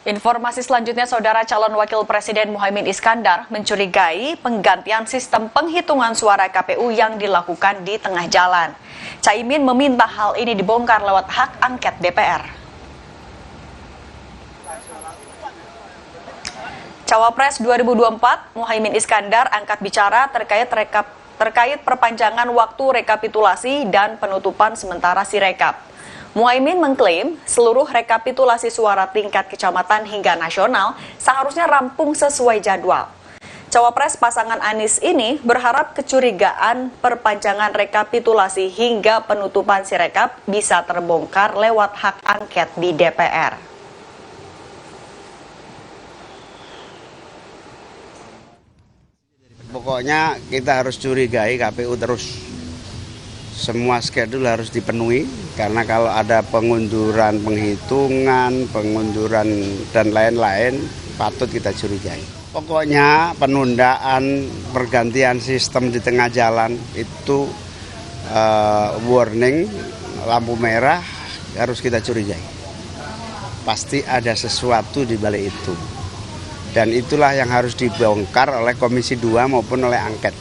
Informasi selanjutnya, Saudara, calon Wakil Presiden Muhaimin Iskandar mencurigai penggantian sistem penghitungan suara KPU yang dilakukan di tengah jalan. Caimin meminta hal ini dibongkar lewat hak angket DPR. Cawapres 2024, Muhaimin Iskandar angkat bicara terkait perpanjangan waktu rekapitulasi dan penutupan sementara Sirekap. Muhaimin mengklaim seluruh rekapitulasi suara tingkat kecamatan hingga nasional seharusnya rampung sesuai jadwal. Cawapres pasangan Anies ini berharap kecurigaan perpanjangan rekapitulasi hingga penutupan Sirekap bisa terbongkar lewat hak angket di DPR. Pokoknya kita harus curigai KPU terus. Semua schedule harus dipenuhi, karena kalau ada pengunduran penghitungan, pengunduran dan lain-lain, patut kita curigai. Pokoknya penundaan pergantian sistem di tengah jalan itu warning, lampu merah, harus kita curigai. Pasti ada sesuatu di balik itu. Dan itulah yang harus dibongkar oleh Komisi 2 maupun oleh angket.